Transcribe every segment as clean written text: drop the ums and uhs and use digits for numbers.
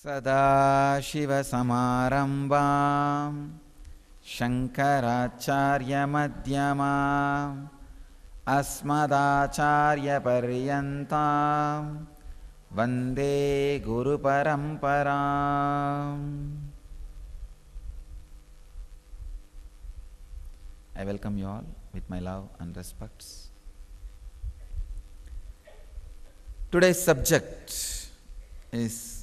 सदाशिवसमारम्भां शङ्कराचार्यमध्यमाम् अस्मदाचार्यपर्यन्तां वन्दे गुरुपरम्पराम्. I welcome you all with my love and respects. Today's subject is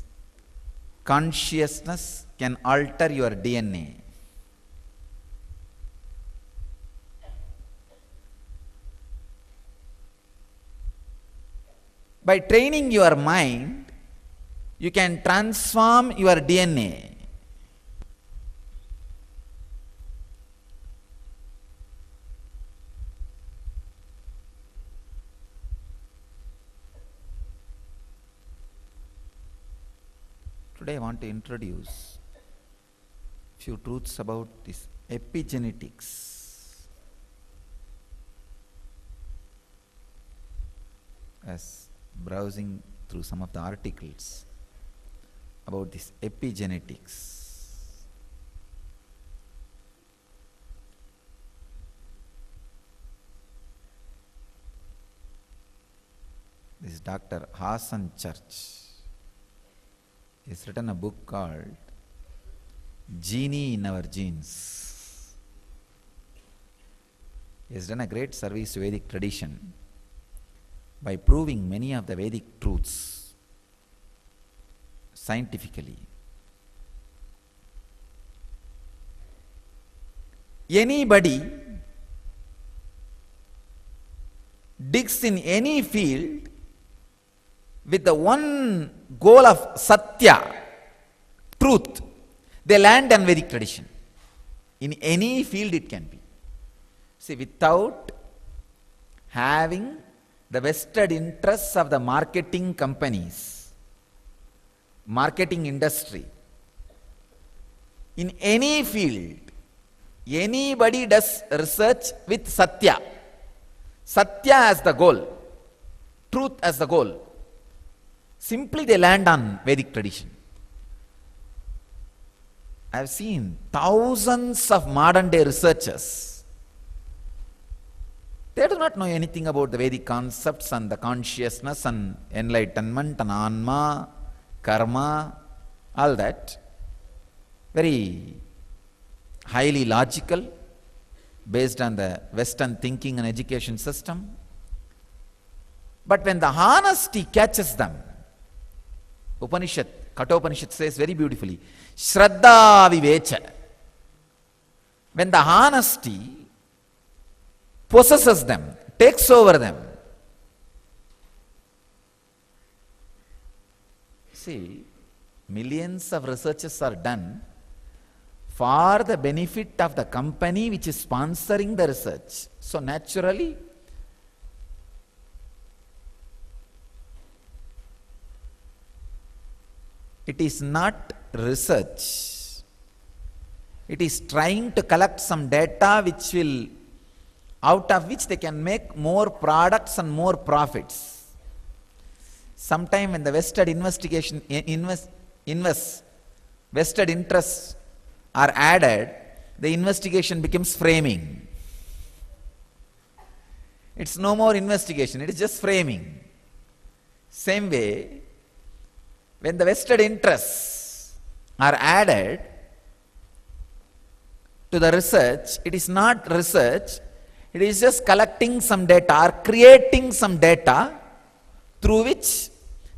consciousness can alter your DNA. By training your mind, you can transform your DNA. Today I want to introduce few truths about this epigenetics. As browsing through some of the articles about this epigenetics, this is Dr. Hassan Church. He's written a book called Genie in Our Genes. He has done a great service to Vedic tradition by proving many of the Vedic truths scientifically. Anybody digs in any field with the one goal of Satya, truth, they land on Vedic tradition. In any field it can be. See, without having the vested interests of the marketing companies, marketing industry, in any field, anybody does research with Satya. Satya as the goal, truth as the goal. Simply they land on Vedic tradition. I have seen thousands of modern day researchers. They do not know anything about the Vedic concepts and the consciousness and enlightenment and Anma, Karma, all that. Very highly logical, based on the Western thinking and education system. But when the honesty catches them, Upanishad, Kathopanishad says very beautifully, Shraddha Vivecha. When the honesty possesses them, takes over them. See, millions of researches are done for the benefit of the company which is sponsoring the research. So naturally, it is not research. It is trying to collect some data which will, out of which they can make more products and more profits. Sometime when the vested vested interests are added, the investigation becomes framing. It's no more investigation, it is just framing. Same way, when the vested interests are added to the research, it is not research, it is just collecting some data or creating some data through which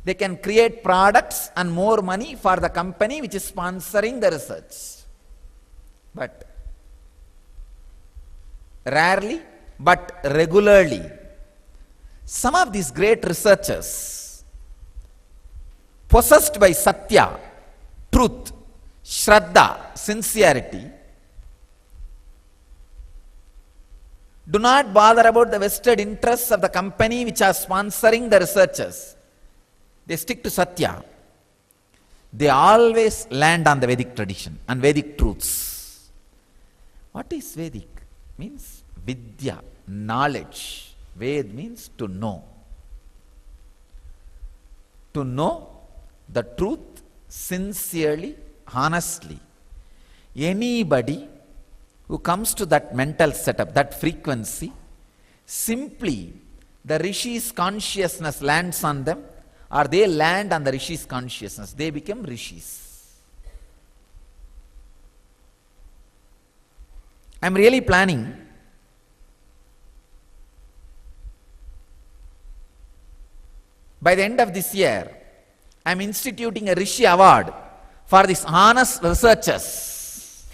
they can create products and more money for the company which is sponsoring the research. But rarely, but regularly, some of these great researchers possessed by Satya, truth, Shraddha, sincerity, do not bother about the vested interests of the company which are sponsoring the researchers. They stick to Satya. They always land on the Vedic tradition and Vedic truths. What is Vedic? Means Vidya, knowledge. Ved means to know. To know the truth sincerely, honestly, anybody who comes to that mental setup, that frequency, simply the Rishi's consciousness lands on them, or they land on the Rishi's consciousness. They become Rishis. I am really planning by the end of this year, I am instituting a Rishi award for these honest researchers.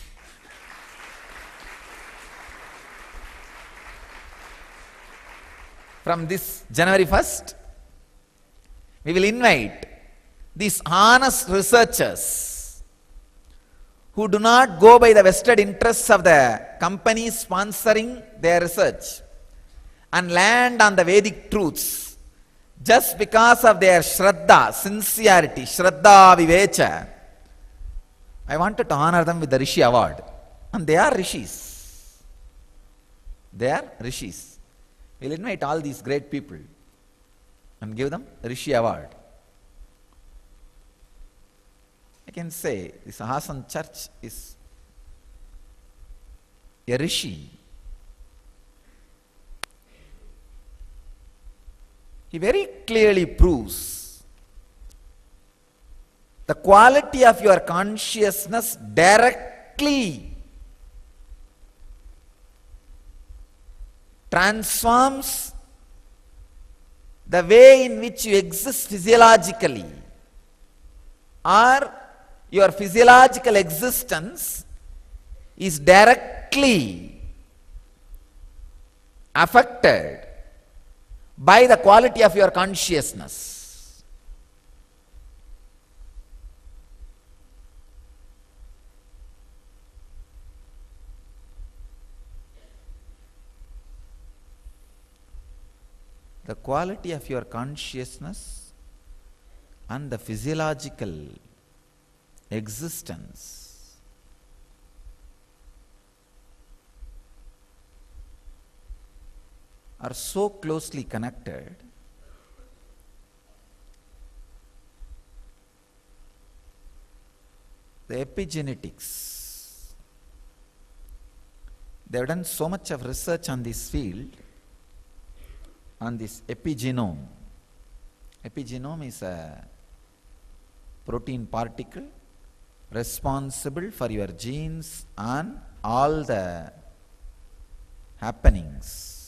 From this January 1st, we will invite these honest researchers who do not go by the vested interests of the companies sponsoring their research and land on the Vedic truths just because of their Shraddha, sincerity, Shraddha Vivecha. I wanted to honor them with the Rishi award. And they are Rishis. They are Rishis. We will invite all these great people and give them a Rishi award. I can say this Hassan church is a Rishi. He very clearly proves the quality of your consciousness directly transforms the way in which you exist physiologically, or your physiological existence is directly affected by the quality of your consciousness. The quality of your consciousness and the physiological existence are so closely connected the epigenetics, they have done so much of research on this field, on this epigenome. Epigenome is a protein particle responsible for your genes and all the happenings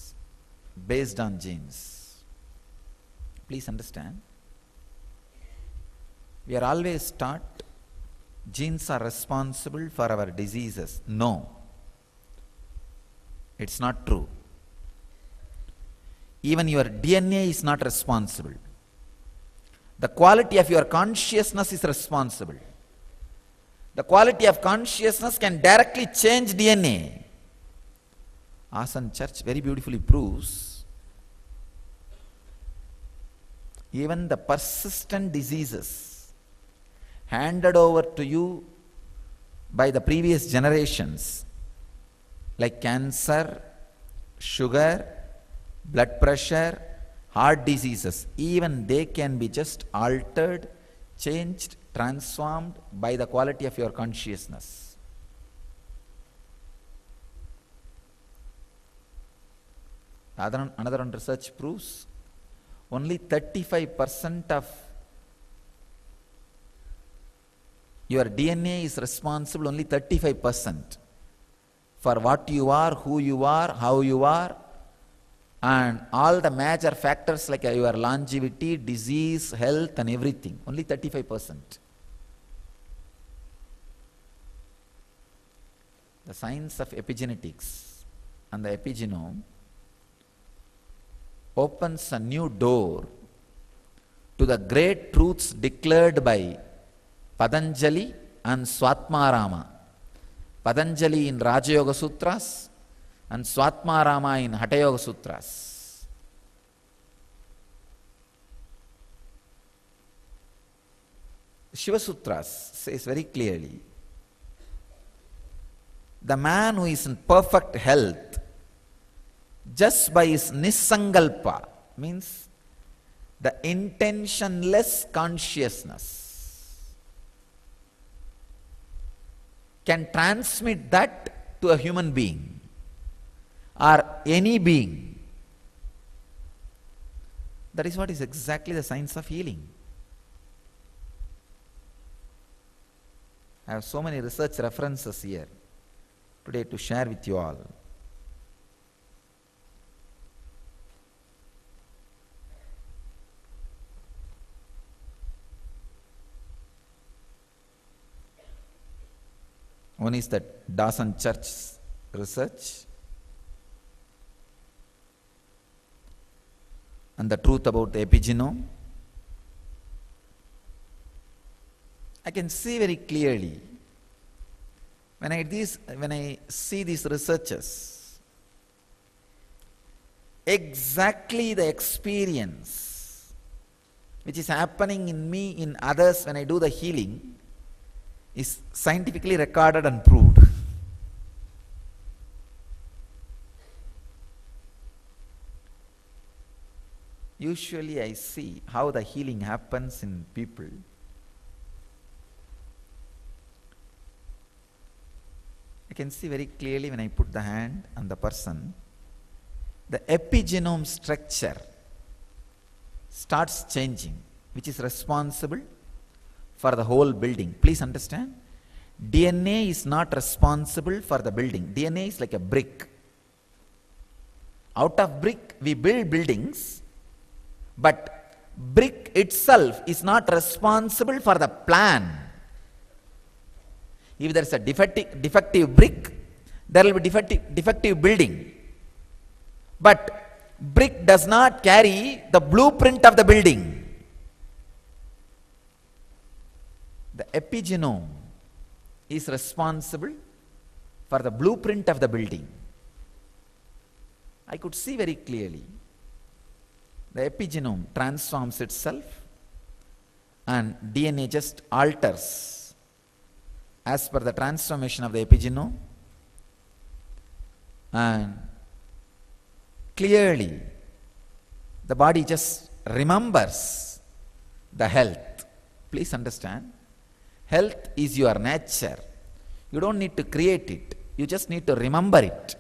based on genes. Please understand, we are always taught genes are responsible for our diseases. No, it's not true. Even your DNA is not responsible. The quality of your consciousness is responsible. The quality of consciousness can directly change DNA. Asan Church very beautifully proves even the persistent diseases handed over to you by the previous generations, like cancer, sugar, blood pressure, heart diseases, even they can be just altered, changed, transformed by the quality of your consciousness. Another one research proves only 35% of your DNA is responsible, only 35%, for what you are, who you are, how you are, and all the major factors like your longevity, disease, health and everything. Only 35%. The science of epigenetics and the epigenome opens a new door to the great truths declared by Patanjali and Swatmarama. Patanjali in Raja Yoga Sutras and Swatmarama in Hatha Yoga Sutras. Shiva Sutras says very clearly, the man who is in perfect health just by his nisangalpa, means the intentionless consciousness, can transmit that to a human being or any being. That is what is exactly the science of healing. I have so many research references here today to share with you all. One is that Dawson Church research and the truth about the epigenome. I can see very clearly when I see these researches, exactly the experience which is happening in me, in others when I do the healing, is scientifically recorded and proved. Usually I see how the healing happens in people. I can see very clearly when I put the hand on the person, the epigenome structure starts changing, which is responsible for the whole building. Please understand, DNA is not responsible for the building. DNA is like a brick. Out of brick we build buildings, but brick itself is not responsible for the plan. If there is a defective brick, there will be defective building. But brick does not carry the blueprint of the building. The epigenome is responsible for the blueprint of the building. I could see very clearly the epigenome transforms itself and DNA just alters as per the transformation of the epigenome, and clearly the body just remembers the health. Please understand, health is your nature. You don't need to create it, you just need to remember it.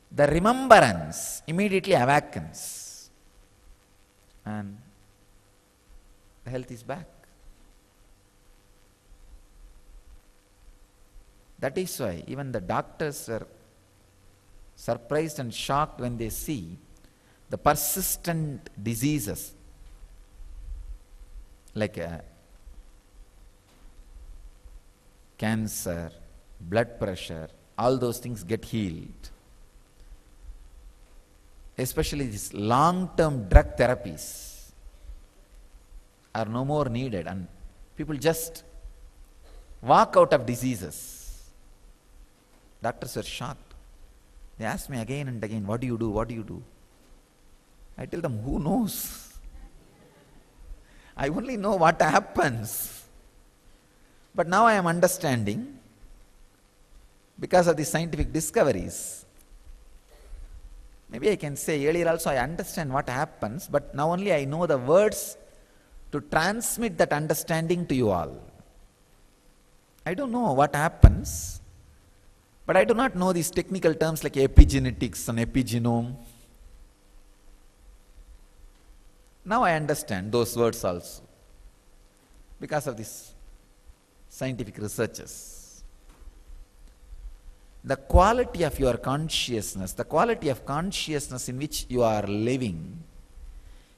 The remembrance immediately awakens and the health is back. That is why even the doctors were surprised and shocked when they see the persistent diseases like cancer, blood pressure, all those things get healed. Especially these long-term drug therapies are no more needed and people just walk out of diseases. Doctors were shocked. They asked me again and again, what do you do? What do you do? I tell them, who knows? I only know what happens. But now I am understanding, because of the scientific discoveries. Maybe I can say earlier also I understand what happens, but now only I know the words to transmit that understanding to you all. I don't know what happens, but I do not know these technical terms like epigenetics and epigenome. Now I understand those words also because of these scientific researches. The quality of your consciousness, the quality of consciousness in which you are living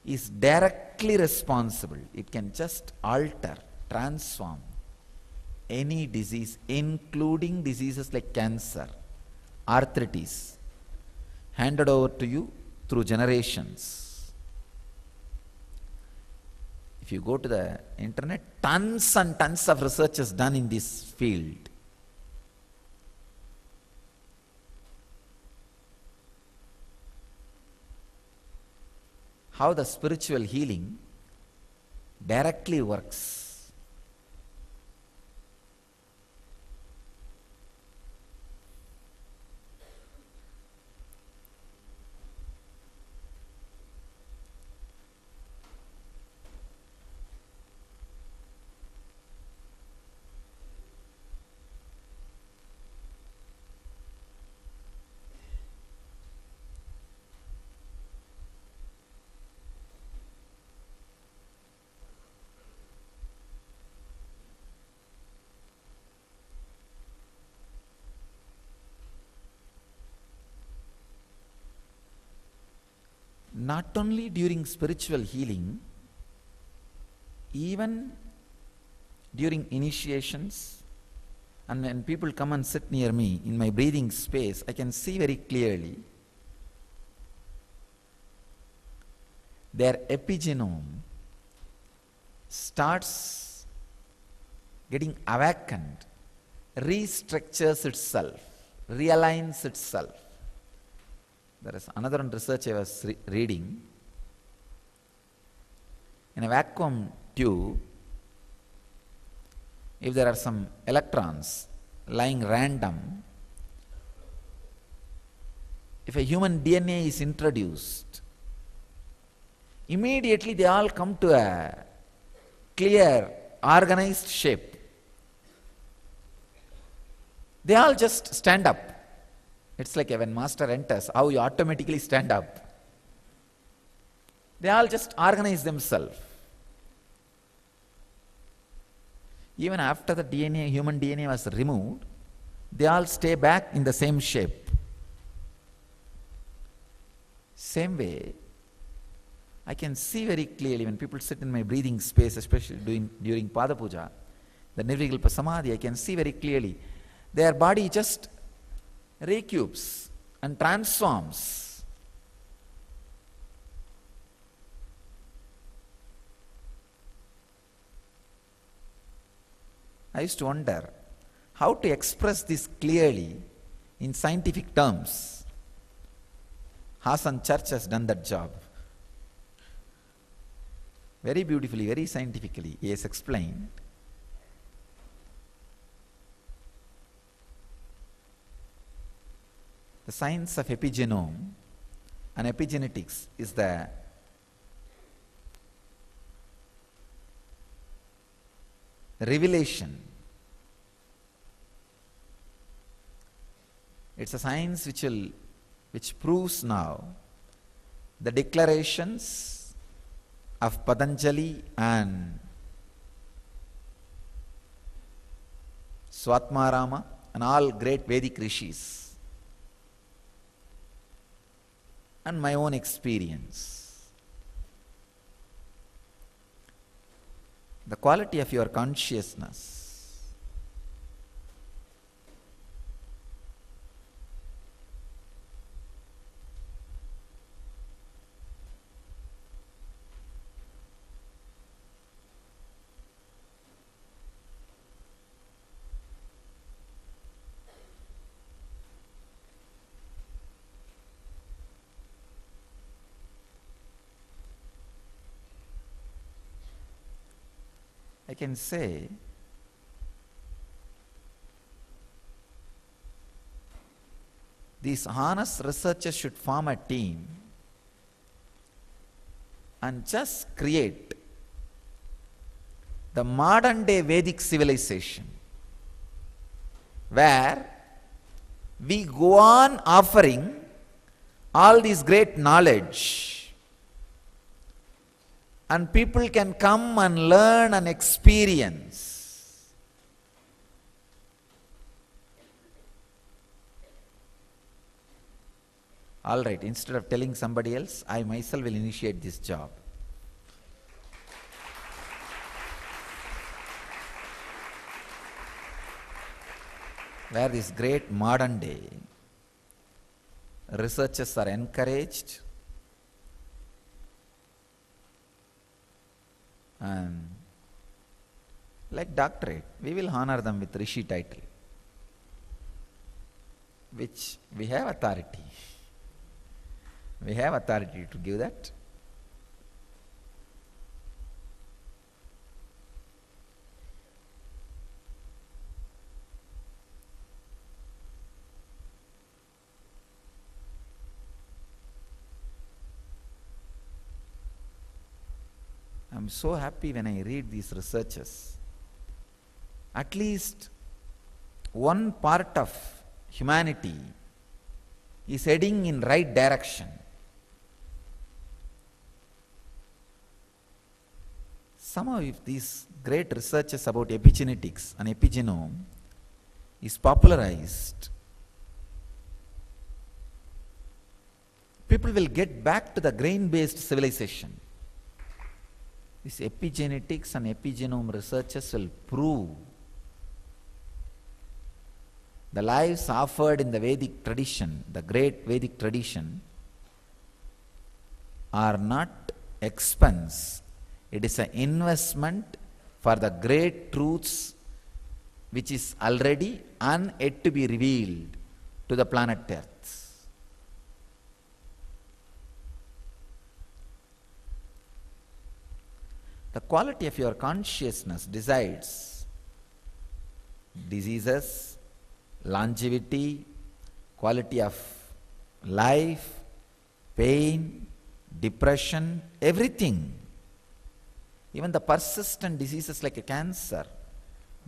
is directly responsible. It can just alter, transform any disease, including diseases like cancer, arthritis, handed over to you through generations. If you go to the internet, tons and tons of research is done in this field. How the spiritual healing directly works. not only during spiritual healing, even during initiations, and when people come and sit near me in my breathing space, I can see very clearly their epigenome starts getting awakened, restructures itself, realigns itself. There is another research I was reading. In a vacuum tube, if there are some electrons lying random, if a human DNA is introduced, immediately they all come to a clear, organized shape. They all just stand up. It's like when master enters, how you automatically stand up. They all just organize themselves. Even after the DNA, human DNA was removed, they all stay back in the same shape. Same way, I can see very clearly when people sit in my breathing space, especially during Pada Puja, the Nirvikalpa Samadhi, I can see very clearly their body just recupes and transforms. I used to wonder how to express this clearly in scientific terms. Hassan Church has done that job. Very beautifully, very scientifically, he has explained. The science of epigenome and epigenetics is the revelation. It's a science which proves now the declarations of Patanjali and Swatmarama and all great Vedic rishis, and my own experience. The quality of your consciousness I can say these honest researchers should form a team and just create the modern day Vedic civilization where we go on offering all this great knowledge and people can come and learn and experience. All right, instead of telling somebody else, I myself will initiate this job. Where this great modern day researchers are encouraged and like doctorate, we will honor them with Rishi title, which we have authority. We have authority to give that. I'm so happy when I read these researches. At least one part of humanity is heading in right direction. Some of these great researches about epigenetics and epigenome is popularized people will get back to the grain-based civilization. This epigenetics and epigenome researches will prove the lives offered in the Vedic tradition, the great Vedic tradition, are not expense. It is an investment for the great truths which is already and yet to be revealed to the planet Earth. The quality of your consciousness decides diseases, longevity, quality of life, pain, depression, everything. Even the persistent diseases like cancer,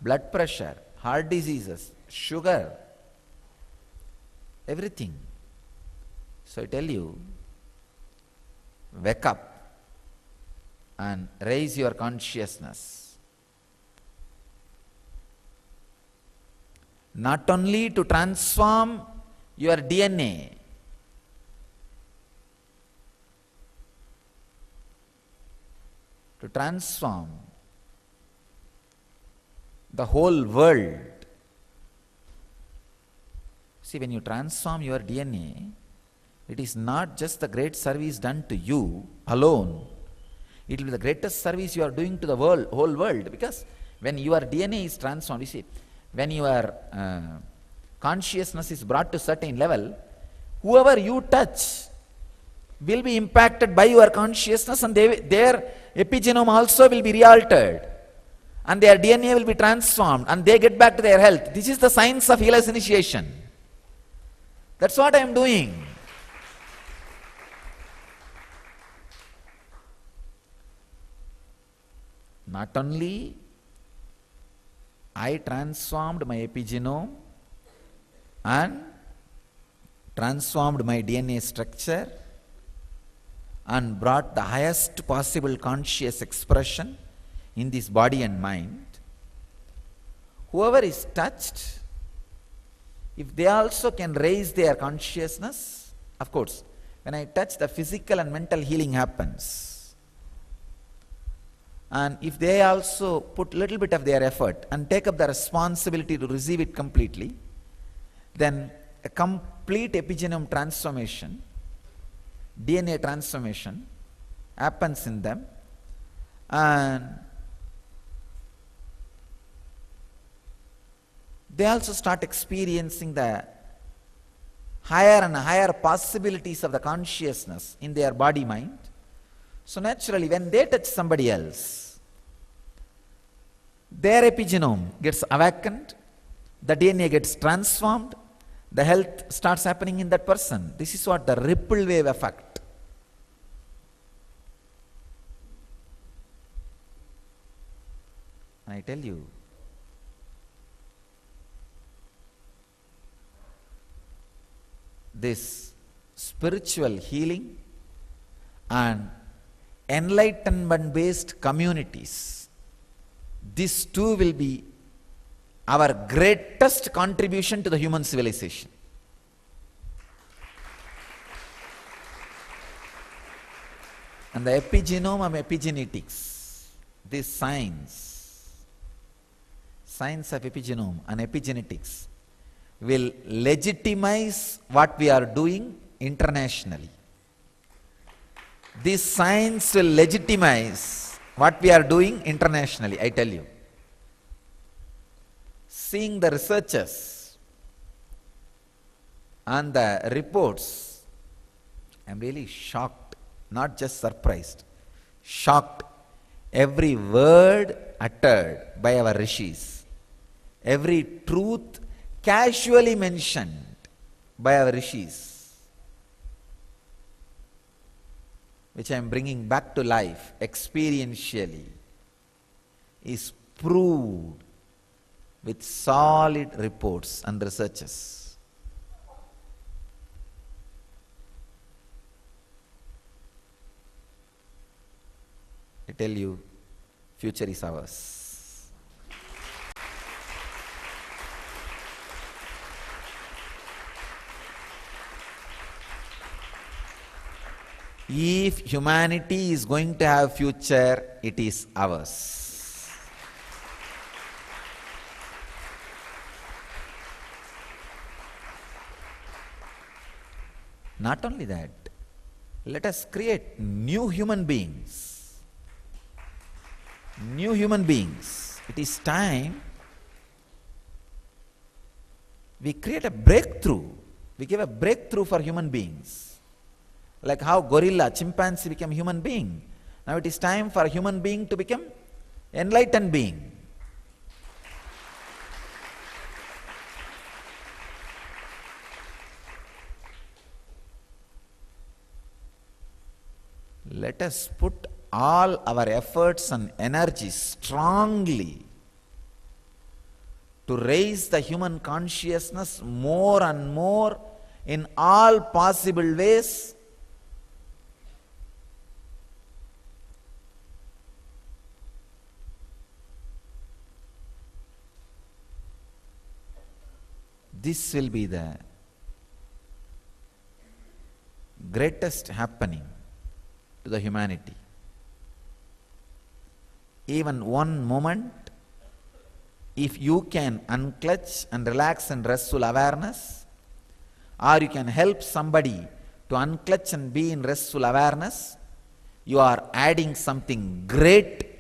blood pressure, heart diseases, sugar, everything. So I tell you, wake up and raise your consciousness. Not only to transform your DNA, to transform the whole world. See, when you transform your DNA, it is not just the great service done to you alone. It will be the greatest service you are doing to the world, whole world. Because when your DNA is transformed, you see, when your consciousness is brought to certain level, whoever you touch will be impacted by your consciousness, and their epigenome also will be re-altered, and their DNA will be transformed, and they get back to their health. This is the science of healer's initiation. That's what I am doing. Not only I transformed my epigenome and transformed my DNA structure and brought the highest possible conscious expression in this body and mind. Whoever is touched, if they also can raise their consciousness, of course, when I touch, the physical and mental healing happens. And if they also put a little bit of their effort and take up the responsibility to receive it completely, then a complete epigenome transformation, DNA transformation happens in them, and they also start experiencing the higher and higher possibilities of the consciousness in their body mind. So naturally, when they touch somebody else, their epigenome gets awakened, the DNA gets transformed, the health starts happening in that person. This is what the ripple wave effect. I tell you, this spiritual healing and enlightenment based communities, this too will be our greatest contribution to the human civilization. And the epigenome and epigenetics, this science of epigenome and epigenetics will legitimize what we are doing internationally. This science will legitimize what we are doing internationally, I tell you. Seeing the researches and the reports, I am really shocked, not just surprised, shocked. Every word uttered by our rishis, every truth casually mentioned by our rishis, which I am bringing back to life experientially, is proved with solid reports and researches. I tell you, future is ours. If humanity is going to have future, it is ours. Not only that, let us create new human beings. New human beings. It is time we create a breakthrough. We give a breakthrough for human beings. Like how gorilla, chimpanzee became human being. Now it is time for a human being to become enlightened being. Let us put all our efforts and energies strongly to raise the human consciousness more and more in all possible ways. This will be the greatest happening to the humanity. Even one moment, if you can unclutch and relax in restful awareness, or you can help somebody to unclutch and be in restful awareness, you are adding something great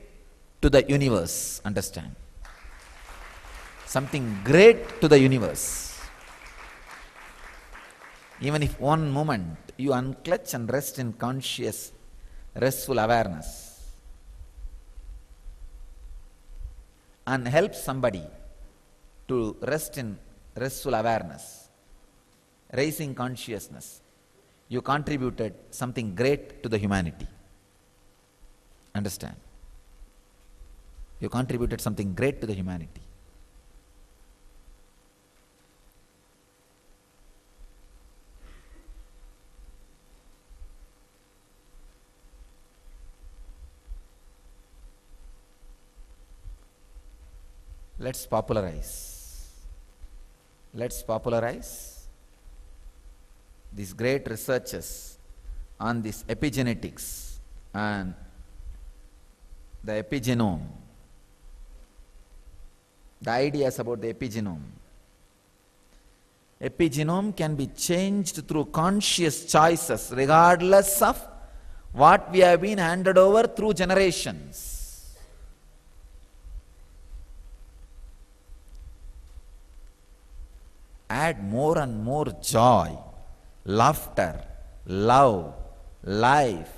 to the universe. Understand? Something great to the universe. Even if one moment you unclutch and rest in conscious, restful awareness, and help somebody to rest in restful awareness, raising consciousness, you contributed something great to the humanity. Understand? You contributed something great to the humanity. Let's popularize these great researches on this epigenetics and the epigenome, the ideas about the epigenome. Epigenome can be changed through conscious choices regardless of what we have been handed over through generations. Add more and more joy, laughter, love, life,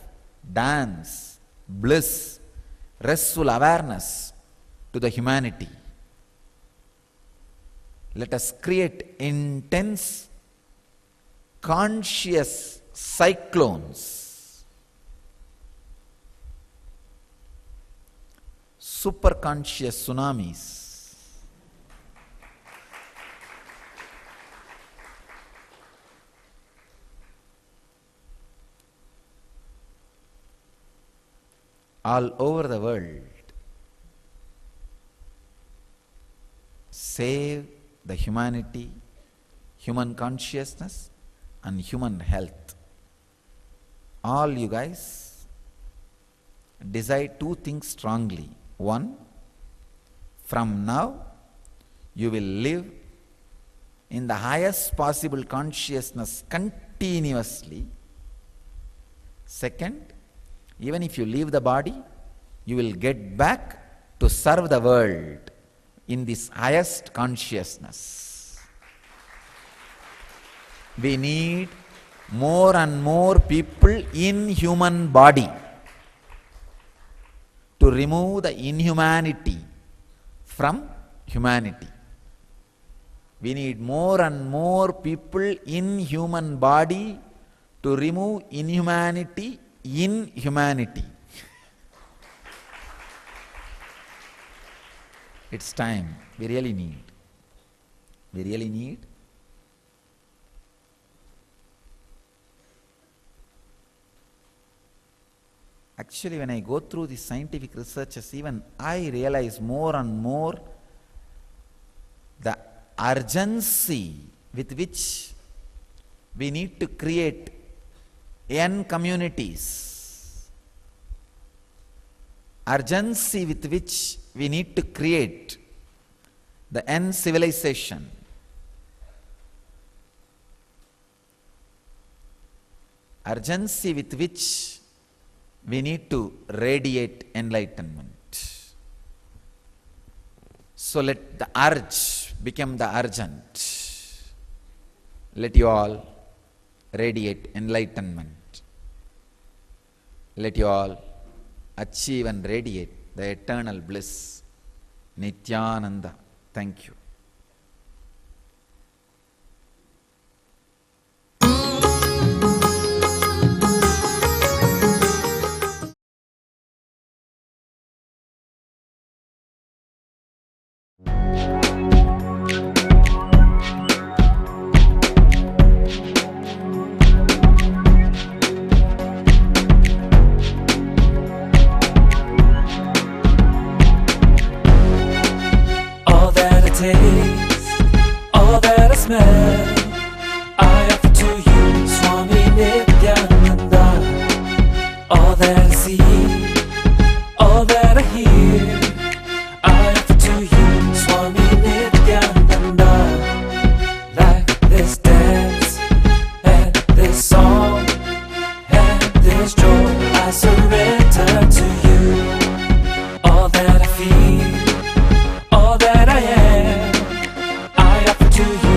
dance, bliss, restful awareness to the humanity. Let us create intense, conscious cyclones, superconscious tsunamis. All over the world, save the humanity, human consciousness, and human health. All you guys decide two things strongly. One, from now you will live in the highest possible consciousness continuously. Second, even if you leave the body, you will get back to serve the world in this highest consciousness. We need more and more people in human body to remove the inhumanity from humanity. We need more and more people in human body to remove inhumanity in humanity. It's time. We really need. Actually, when I go through the scientific researches, even I realize more and more the urgency with which we need to create N communities. Urgency with which we need to create the N civilization. Urgency with which we need to radiate enlightenment. So let the urge become the urgent. Let you all radiate enlightenment. Let you all achieve and radiate the eternal bliss. Nithyananda. Thank you. All that I taste, all that I smell, I offer to you, Swami Nithyananda. All that I see, all that I hear, I offer to you, Swami Nithyananda. Like this dance, and this song, and this joy, I surrender to you. All that I feel, all that I am, I offer to you,